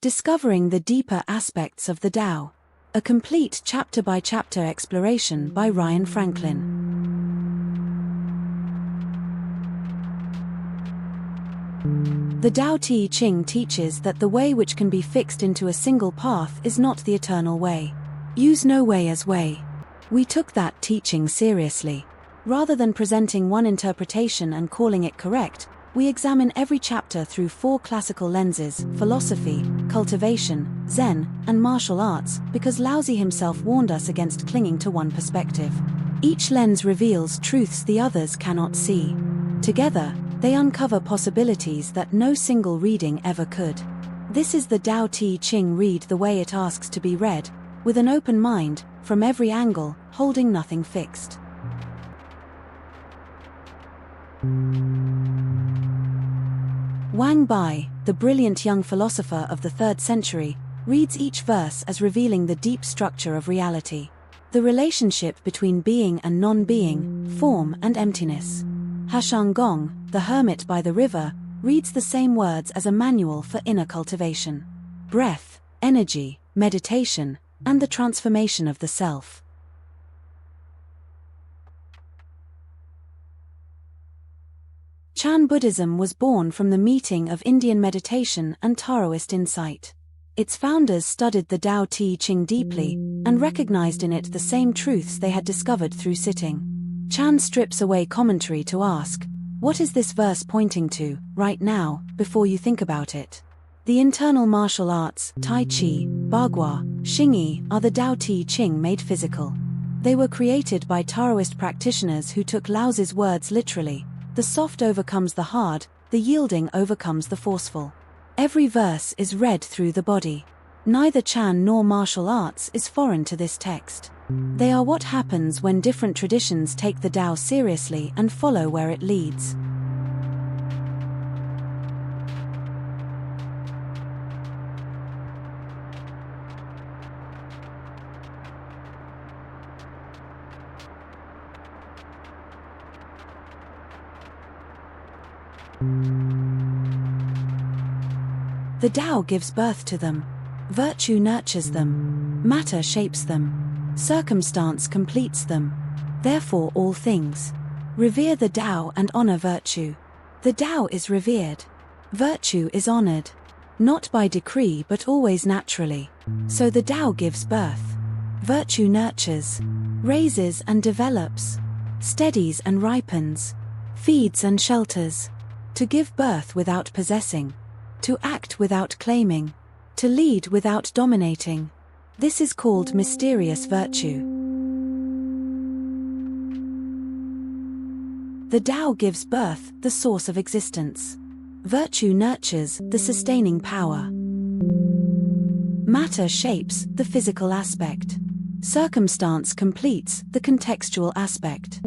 Discovering the Deeper Aspects of the Tao. A complete chapter-by-chapter exploration by Ryan Franklin. The Tao Te Ching teaches that the way which can be fixed into a single path is not the eternal way. Use no way as way. We took that teaching seriously. Rather than presenting one interpretation and calling it correct, we examine every chapter through 4 classical lenses: philosophy, cultivation, Zen, and martial arts, because Laozi himself warned us against clinging to one perspective. Each lens reveals truths the others cannot see. Together, they uncover possibilities that no single reading ever could. This is the Tao Te Ching. Read the way it asks to be read, with an open mind, from every angle, holding nothing fixed. Wang Bi, the brilliant young philosopher of the 3rd century, reads each verse as revealing the deep structure of reality. The relationship between being and non-being, form and emptiness. Heshang Gong, the hermit by the river, reads the same words as a manual for inner cultivation. Breath, energy, meditation, and the transformation of the self. Chan Buddhism was born from the meeting of Indian meditation and Taoist insight. Its founders studied the Tao Te Ching deeply, and recognized in it the same truths they had discovered through sitting. Chan strips away commentary to ask, what is this verse pointing to, right now, before you think about it? The internal martial arts, Tai Chi, Bagua, Xingyi, are the Tao Te Ching made physical. They were created by Taoist practitioners who took Laozi's words literally. The soft overcomes the hard, the yielding overcomes the forceful. Every verse is read through the body. Neither Chan nor martial arts is foreign to this text. They are what happens when different traditions take the Tao seriously and follow where it leads. The Tao gives birth to them. Virtue nurtures them. Matter shapes them. Circumstance completes them. Therefore all things. Revere the Tao and honor virtue. The Tao is revered. Virtue is honored. Not by decree but always naturally. So the Tao gives birth. Virtue nurtures. Raises and develops. Steadies and ripens. Feeds and shelters. To give birth without possessing. To act without claiming. To lead without dominating. This is called mysterious virtue. The Tao gives birth, the source of existence. Virtue nurtures, the sustaining power. Matter shapes, the physical aspect. Circumstance completes, the contextual aspect.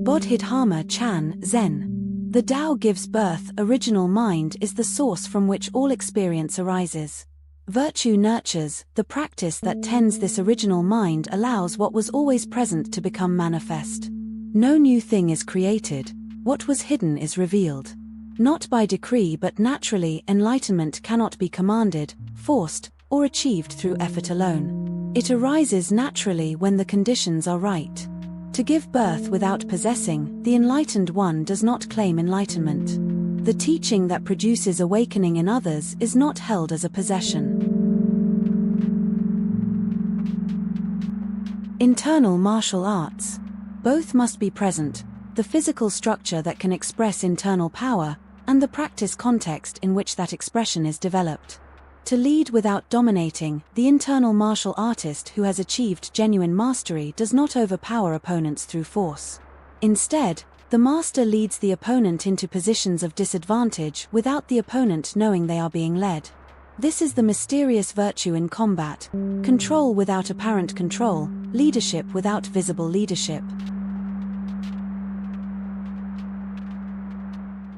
Bodhidharma Chan, Zen. The Tao gives birth. Original mind is the source from which all experience arises. Virtue nurtures. The practice that tends this original mind allows what was always present to become manifest. No new thing is created. What was hidden is revealed. Not by decree but naturally. Enlightenment cannot be commanded, forced, or achieved through effort alone. It arises naturally when the conditions are right. To give birth without possessing, the enlightened one does not claim enlightenment. The teaching that produces awakening in others is not held as a possession. Internal martial arts. Both must be present, the physical structure that can express internal power, and the practice context in which that expression is developed. To lead without dominating, the internal martial artist who has achieved genuine mastery does not overpower opponents through force. Instead, the master leads the opponent into positions of disadvantage without the opponent knowing they are being led. This is the mysterious virtue in combat: control without apparent control, leadership without visible leadership.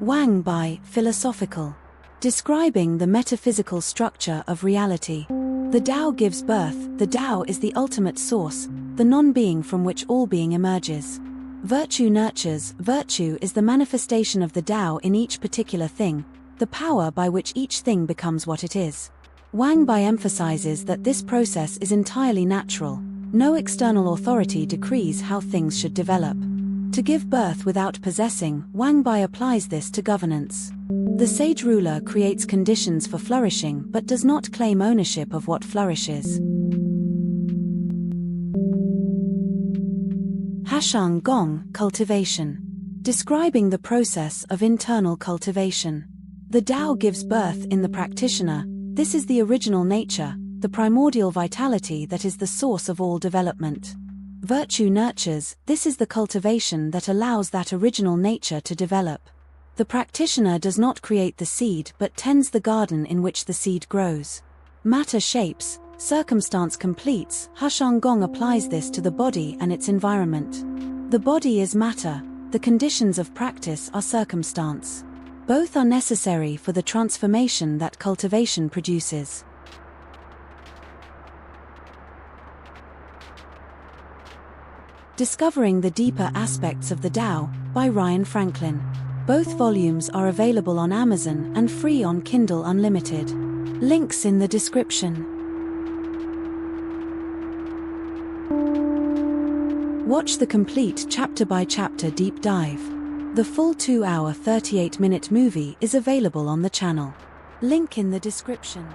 Wang Bi, philosophical. Describing the metaphysical structure of reality. The Tao gives birth. The Tao is the ultimate source, the non-being from which all being emerges. Virtue nurtures. Virtue is the manifestation of the Tao in each particular thing, the power by which each thing becomes what it is. Wang Bi emphasizes that this process is entirely natural. No external authority decrees how things should develop. To give birth without possessing, Wang Bi applies this to governance. The sage ruler creates conditions for flourishing but does not claim ownership of what flourishes. Heshang Gong, cultivation. Describing the process of internal cultivation. The Tao gives birth in the practitioner. This is the original nature, the primordial vitality that is the source of all development. Virtue nurtures. This is the cultivation that allows that original nature to develop. The practitioner does not create the seed but tends the garden in which the seed grows. Matter shapes, circumstance completes. Heshang Gong applies this to the body and its environment. The body is matter, the conditions of practice are circumstance. Both are necessary for the transformation that cultivation produces. Discovering the Deeper Aspects of the Tao, by Ryan Franklin. Both volumes are available on Amazon and free on Kindle Unlimited. Links in the description. Watch the complete chapter-by-chapter deep dive. The full 2-hour 38-minute movie is available on the channel. Link in the description.